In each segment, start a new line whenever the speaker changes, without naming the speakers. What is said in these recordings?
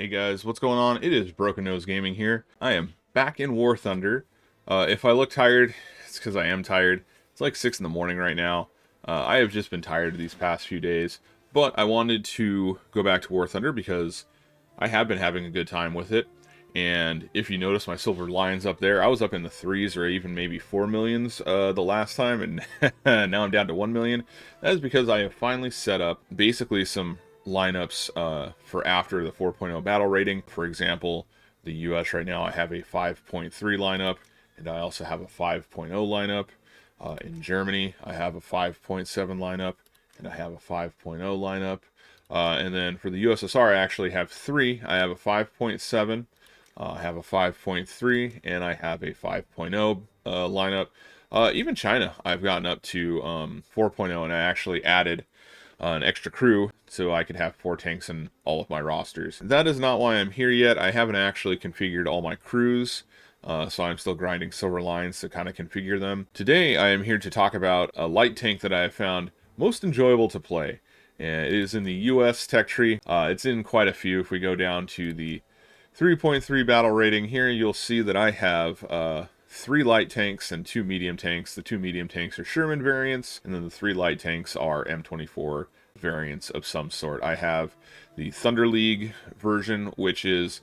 Hey guys, what's going on? It is Broken Nose Gaming here. I am back in War Thunder. If I look tired, it's because I am tired. It's like 6 in the morning right now. I have just been tired these past few days, but I wanted to go back to War Thunder because I have been having a good time with it. And if you notice my silver lions up there, I was up in the 3s or even maybe 4 millions the last time, and now I'm down to 1 million. That is because I have finally set up basically some lineups for after the 4.0 battle rating. For example, the US right now, I have a 5.3 lineup, and I also have a 5.0 lineup. In Germany, I have a 5.7 lineup, and I have a 5.0 lineup. And then for the USSR, I actually have 3. I have a 5.7, I have a 5.3, and I have a 5.0 lineup. Even China, I've gotten up to 4.0, and I actually added an extra crew so I could have 4 tanks in all of my rosters. That is not why I'm here yet. I haven't actually configured all my crews, so I'm still grinding silver lines to kind of configure them. Today I am here to talk about a light tank that I have found most enjoyable to play. And it is in the US tech tree. It's in quite a few. If we go down to the 3.3 battle rating here, you'll see that I have 3 light tanks and 2 medium tanks. The 2 medium tanks are Sherman variants, and then the 3 light tanks are M24 variants of some sort. I have the Thunder League version, which is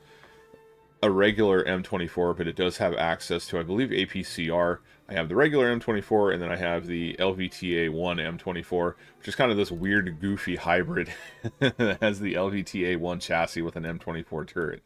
a regular M24, but it does have access to, I believe, APCR. I have the regular M24, and then I have the LVTA-1 M24, which is kind of this weird, goofy hybrid that has the LVTA-1 chassis with an M24 turret.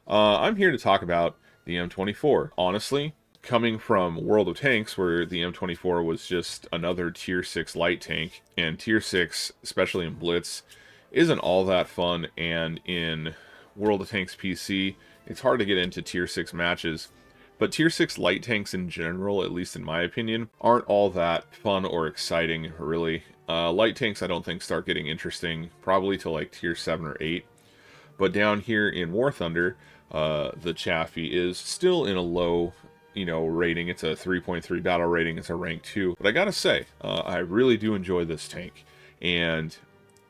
I'm here to talk about the M24. Honestly, coming from World of Tanks, where the M24 was just another Tier 6 light tank, and Tier 6, especially in Blitz, isn't all that fun, and in World of Tanks PC, it's hard to get into Tier 6 matches. But Tier 6 light tanks in general, at least in my opinion, aren't all that fun or exciting, really. Light tanks I don't think start getting interesting probably till like Tier 7 or 8. But down here in War Thunder, the Chaffee is still in a low, rating. It's a 3.3 battle rating. It's a rank 2. But I gotta say, I really do enjoy this tank. And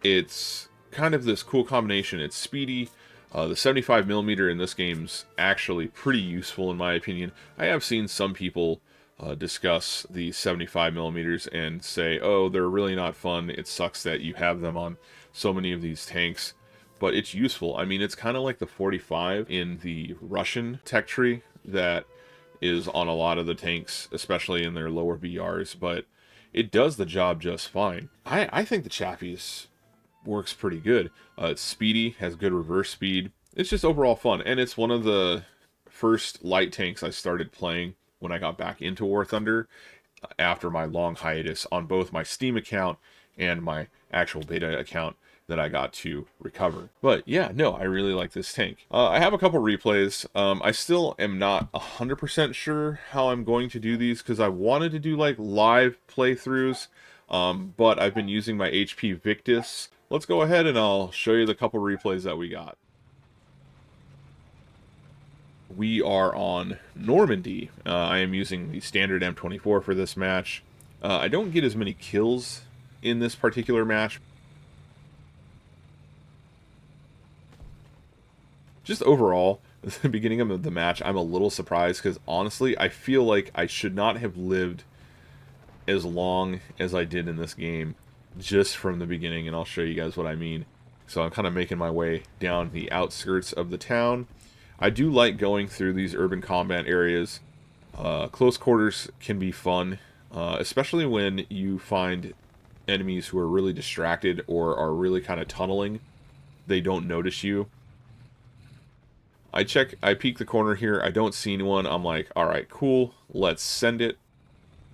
it's kind of this cool combination. It's speedy. The 75mm in this game's actually pretty useful in my opinion. I have seen some people discuss the 75mm and say, oh, they're really not fun. It sucks that you have them on so many of these tanks. But it's useful. I mean, it's kind of like the 45 in the Russian tech tree that is on a lot of the tanks, especially in their lower BRs, but it does the job just fine. I think the Chaffee's works pretty good. It's speedy, has good reverse speed. It's just overall fun, and it's one of the first light tanks I started playing when I got back into War Thunder after my long hiatus on both my Steam account and my actual beta account that I got to recover. But yeah, no, I really like this tank. I have a couple replays. I still am not 100% sure how I'm going to do these because I wanted to do like live playthroughs, but I've been using my HP Victus. Let's go ahead and I'll show you the couple replays that we got. We are on Normandy. I am using the standard M24 for this match. I don't get as many kills in this particular match. Just overall, at the beginning of the match, I'm a little surprised because honestly, I feel like I should not have lived as long as I did in this game just from the beginning, and I'll show you guys what I mean. So I'm kind of making my way down the outskirts of the town. I do like going through these urban combat areas. Close quarters can be fun, especially when you find enemies who are really distracted or are really kind of tunneling. They don't notice you. I peek the corner here, I don't see anyone, I'm like, alright, cool, let's send it.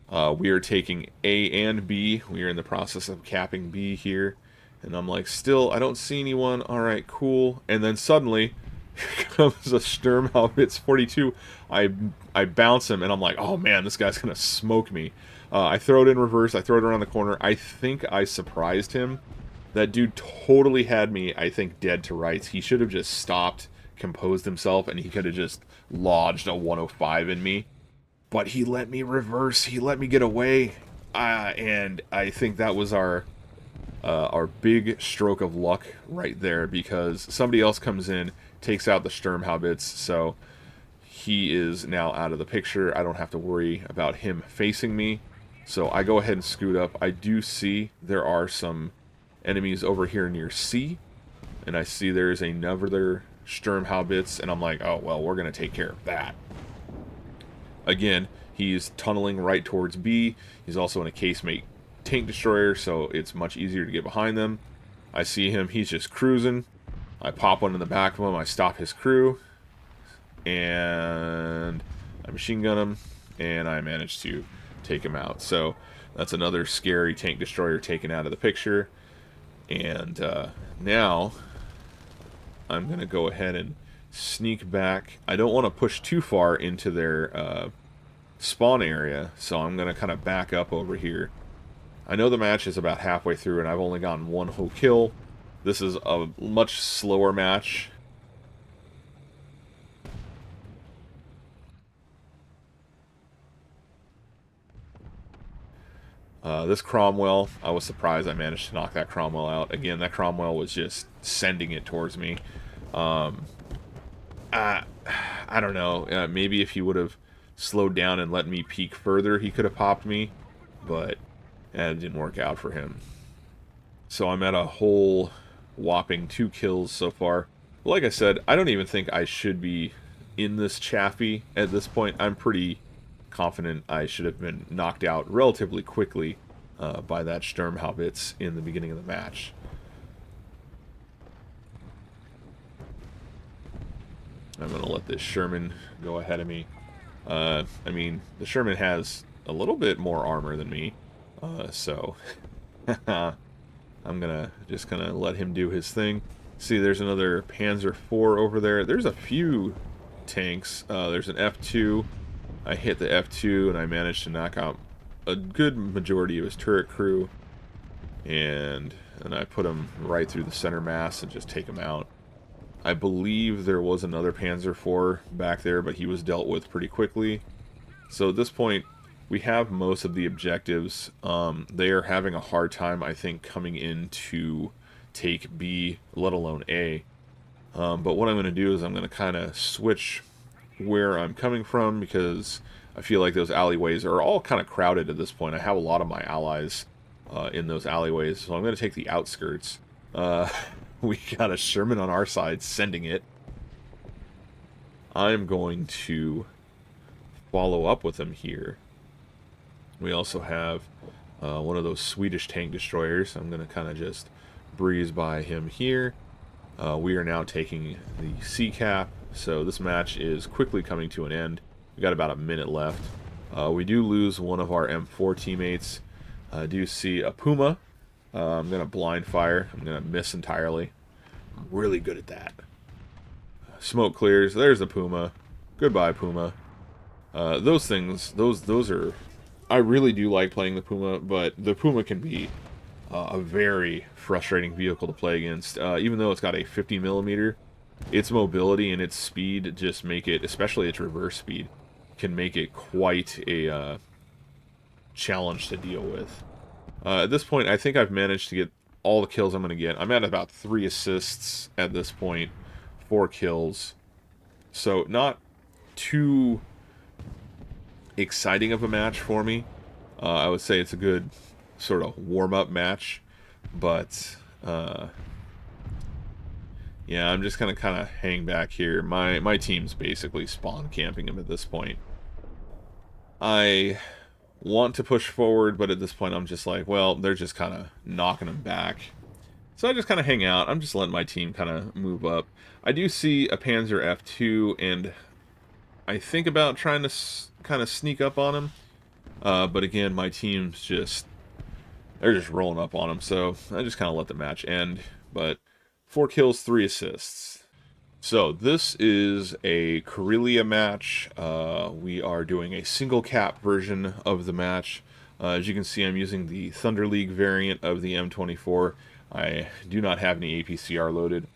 We are taking A and B, we are in the process of capping B here, and I'm like, still, I don't see anyone, alright, cool, and then suddenly, here comes a Sturmhaubitz 42, I bounce him, and I'm like, oh man, this guy's gonna smoke me. I throw it in reverse, I throw it around the corner, I think I surprised him. That dude totally had me, I think, dead to rights. He should have just stopped, composed himself, and he could have just lodged a 105 in me. But he let me reverse, he let me get away, and I think that was our big stroke of luck right there, because somebody else comes in takes out the Sturmhaubitz, so he is now out of the picture. I don't have to worry about him facing me. So I go ahead and scoot up. I do see there are some enemies over here near C, and I see there's another Sturmhaubitz, and I'm like, oh, well, we're going to take care of that. Again, he's tunneling right towards B. He's also in a casemate tank destroyer, so it's much easier to get behind them. I see him. He's just cruising. I pop one in the back of him. I stop his crew, and I machine gun him, and I manage to take him out. So that's another scary tank destroyer taken out of the picture. And now I'm going to go ahead and sneak back. I don't want to push too far into their spawn area, so I'm going to kind of back up over here. I know the match is about halfway through, and I've only gotten one whole kill. This is a much slower match. This Cromwell, I was surprised I managed to knock that Cromwell out. Again, that Cromwell was just sending it towards me. I don't know. Maybe if he would have slowed down and let me peek further, he could have popped me. But it didn't work out for him. So I'm at a whole whopping 2 kills so far. Like I said, I don't even think I should be in this Chaffee at this point. I'm pretty confident I should have been knocked out relatively quickly by that Sturmhaubitz in the beginning of the match. I'm going to let this Sherman go ahead of me. I mean, the Sherman has a little bit more armor than me, so I'm just gonna let him do his thing. See, there's another Panzer IV over there. There's a few tanks. There's an F2. I hit the F2 and I managed to knock out a good majority of his turret crew, and I put him right through the center mass and just take him out. I believe there was another Panzer IV back there, but he was dealt with pretty quickly. So at this point, we have most of the objectives. They are having a hard time, I think, coming in to take B, let alone A. But what I'm going to do is I'm going to kind of switch where I'm coming from, because I feel like those alleyways are all kind of crowded at this point. I have a lot of my allies in those alleyways, so I'm going to take the outskirts. We got a Sherman on our side sending it. I'm going to follow up with him here. We also have one of those Swedish tank destroyers. I'm going to kind of just breeze by him here. We are now taking the C-cap, so this match is quickly coming to an end. We got about a minute left. We do lose one of our M4 teammates. I do see a Puma. I'm going to blind fire. I'm going to miss entirely. I'm really good at that. Smoke clears. There's the Puma. Goodbye, Puma. Those things, those are... I really do like playing the Puma, but the Puma can be a very frustrating vehicle to play against. Even though it's got a 50mm, its mobility and its speed just make it, especially its reverse speed, can make it quite a challenge to deal with. At this point, I think I've managed to get all the kills I'm going to get. I'm at about 3 assists at this point, 4 kills. So not too exciting of a match for me. I would say it's a good sort of warm-up match, but yeah, I'm just going to kind of hang back here. My team's basically spawn camping him at this point. I want to push forward, but at this point I'm just like, well, they're just kind of knocking them back. So I just kind of hang out. I'm just letting my team kind of move up. I do see a Panzer F2, and I think about trying to kind of sneak up on him. But again, my team's just... they're just rolling up on him, so I just kind of let the match end. But 4 kills, 3 assists. So this is a Karelia match. We are doing a single cap version of the match. As you can see, I'm using the Thunder League variant of the M24. I do not have any APCR loaded.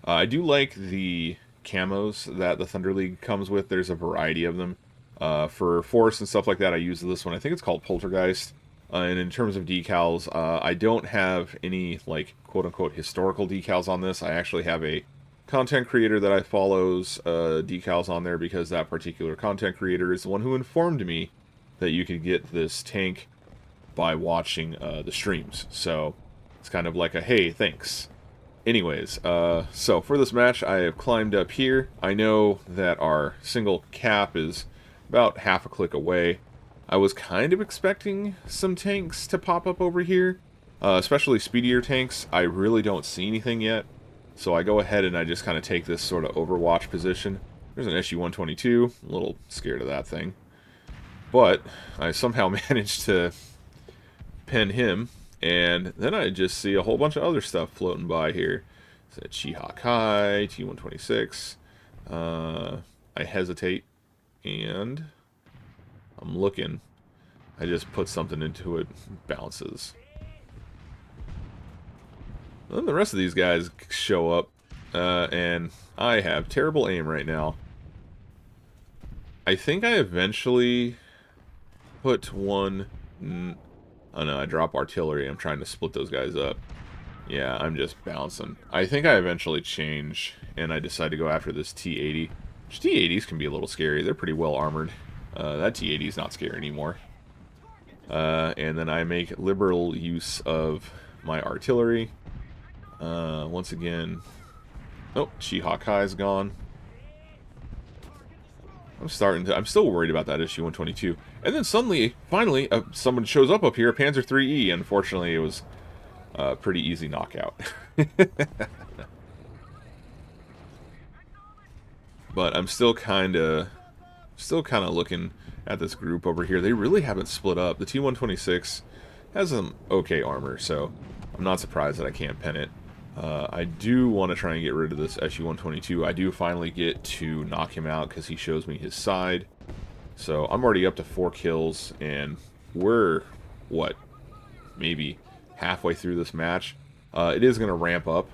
I do like the camos that the Thunder League comes with. There's a variety of them. For force and stuff like that, I use this one. I think it's called Poltergeist. And in terms of decals, I don't have any, like, quote-unquote historical decals on this. I actually have a content creator that I follow's decals on there because that particular content creator is the one who informed me that you could get this tank by watching the streams. So it's kind of like a, hey, thanks. Anyways, so for this match, I have climbed up here. I know that our single cap is about half a click away. I was kind of expecting some tanks to pop up over here, especially speedier tanks. I really don't see anything yet, so I go ahead and I just kind of take this sort of overwatch position. There's an SU-122, a little scared of that thing. But I somehow managed to pin him, and then I just see a whole bunch of other stuff floating by here. It's a Chi-Ha-Kai, T-126. I hesitate, and I'm looking. I just put something into it, bounces. Then the rest of these guys show up, and I have terrible aim right now. I think I eventually put one... Oh no, I drop artillery. I'm trying to split those guys up. Yeah, I'm just bouncing. I think I eventually change, and I decide to go after this T-80. Which T-80s can be a little scary. They're pretty well armored. That T-80 is not scary anymore. And then I make liberal use of my artillery. Once again... Oh, Chi-Ha-Kai's gone. I'm still worried about that SU-122. And then suddenly, finally, someone shows up here, a Panzer IIIe. Unfortunately, it was a pretty easy knockout. But I'm still kind of looking at this group over here. They really haven't split up. The T-126 has some okay armor, so I'm not surprised that I can't pin it. I do want to try and get rid of this SU-122. I do finally get to knock him out because he shows me his side. So I'm already up to 4 kills, and we're, what, maybe halfway through this match. It is going to ramp up,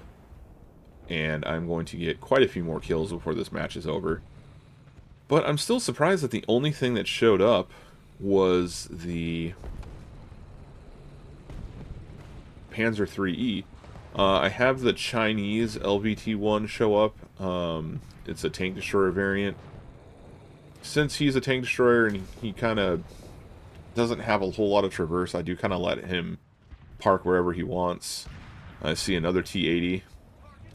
and I'm going to get quite a few more kills before this match is over. But I'm still surprised that the only thing that showed up was the Panzer IIIe. I have the Chinese LVT-1 show up. It's a tank destroyer variant. Since he's a tank destroyer and he kind of doesn't have a whole lot of traverse, I do kind of let him park wherever he wants. I see another T-80.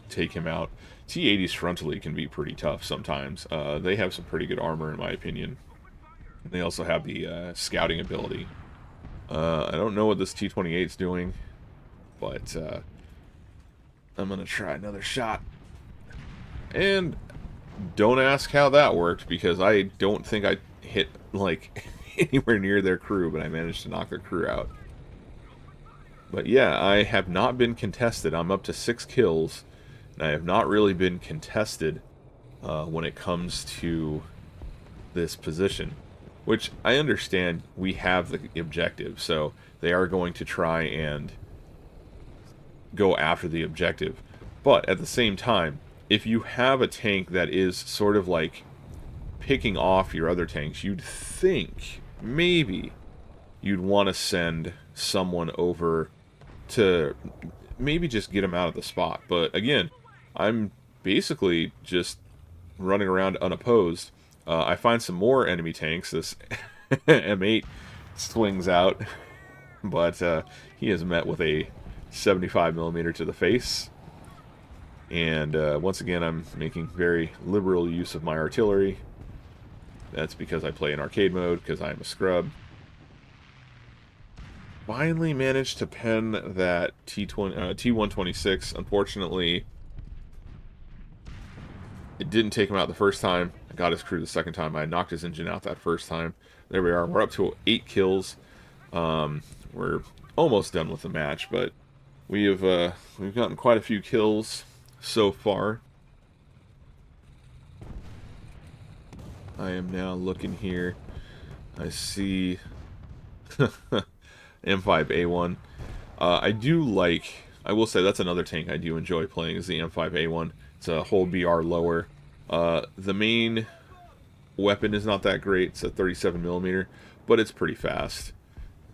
Take him out. T-80s frontally can be pretty tough sometimes. They have some pretty good armor in my opinion. They also have the scouting ability. I don't know what this T-28 is doing, but I'm going to try another shot. And don't ask how that worked, because I don't think I hit, like, anywhere near their crew, but I managed to knock their crew out. But yeah, I have not been contested. I'm up to 6 kills, and I have not really been contested when it comes to this position. Which, I understand we have the objective, so they are going to try and go after the objective. But at the same time, if you have a tank that is sort of like picking off your other tanks, you'd think maybe you'd want to send someone over to maybe just get them out of the spot. But again, I'm basically just running around unopposed. I find some more enemy tanks. This M8 swings out, but he is met with a 75mm to the face. And once again, I'm making very liberal use of my artillery. That's because I play in arcade mode, because I'm a scrub. Finally managed to pen that T-126. Unfortunately, it didn't take him out the first time. I got his crew the second time. I knocked his engine out that first time. There we are. We're up to 8 kills. We're almost done with the match, but we've gotten quite a few kills so far. I am now looking here. I see M5A1. I will say that's another tank I do enjoy playing, is the M5A1. It's a whole BR lower. The main weapon is not that great. It's a 37mm, but it's pretty fast.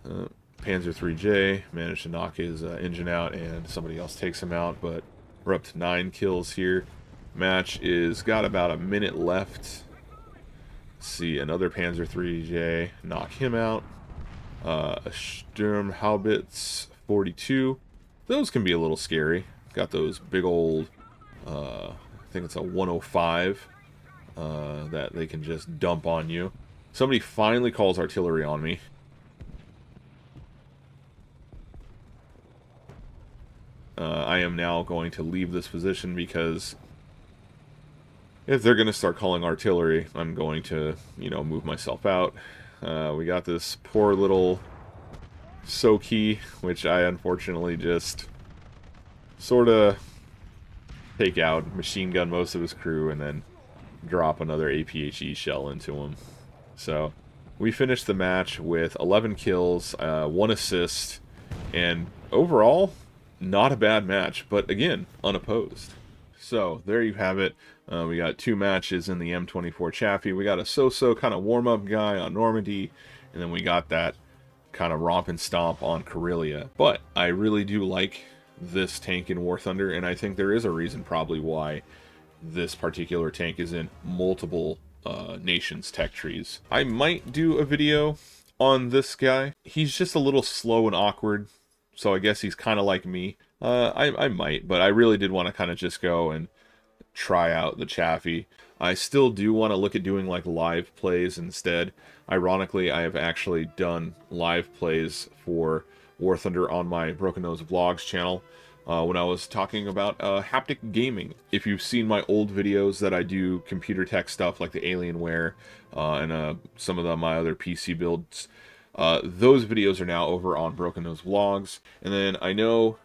Panzer IIIJ managed to knock his engine out, and somebody else takes him out, but we're up to 9 kills here. Match is got about a minute left. Let's see, another Panzer 3J, knock him out. A Sturmhaubitz 42. Those can be a little scary. Got those big old, I think it's a 105, that they can just dump on you. Somebody finally calls artillery on me. I am now going to leave this position because if they're going to start calling artillery, I'm going to, you know, move myself out. We got this poor little Soki, which I unfortunately just sort of take out, machine gun most of his crew, and then drop another APHE shell into him. So we finished the match with 11 kills, 1 assist, and overall, not a bad match, but again, unopposed. So there you have it. We got 2 matches in the M24 Chaffee. We got a so-so kind of warm-up guy on Normandy, and then we got that kind of romp and stomp on Karelia. But I really do like this tank in War Thunder, and I think there is a reason probably why this particular tank is in multiple nations' tech trees. I might do a video on this guy. He's just a little slow and awkward, so I guess he's kind of like me. I might, but I really did want to kind of just go and try out the Chaffee. I still do want to look at doing like live plays instead. Ironically, I have actually done live plays for War Thunder on my Broken Nose Vlogs channel when I was talking about haptic gaming. If you've seen my old videos that I do computer tech stuff like the Alienware and some of my other PC builds, those videos are now over on Broken Nose Vlogs. And then I know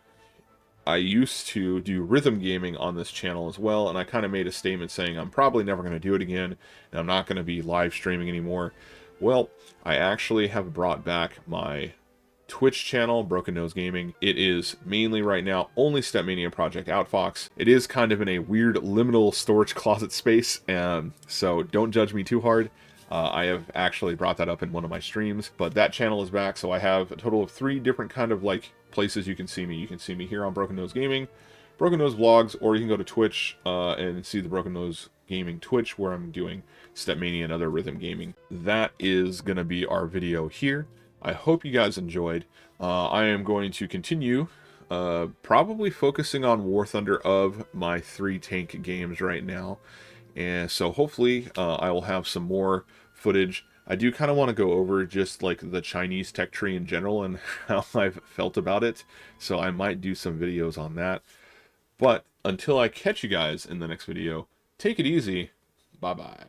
I used to do rhythm gaming on this channel as well, and I kind of made a statement saying I'm probably never going to do it again, and I'm not going to be live streaming anymore. Well, I actually have brought back my Twitch channel, Broken Nose Gaming. It is mainly right now only Stepmania Project Outfox. It is kind of in a weird liminal storage closet space, so don't judge me too hard. I have actually brought that up in one of my streams, but that channel is back, so I have a total of 3 different kind of like places you can see me. You can see me here on Broken Nose Gaming, Broken Nose Vlogs, or you can go to Twitch and see the Broken Nose Gaming Twitch, where I'm doing Stepmania and other rhythm gaming. That is going to be our video here. I hope you guys enjoyed. I am going to continue probably focusing on War Thunder of my 3 tank games right now. And so hopefully I will have some more footage. I do kind of want to go over just like the Chinese tech tree in general and how I've felt about it. So I might do some videos on that. But until I catch you guys in the next video, take it easy. Bye-bye.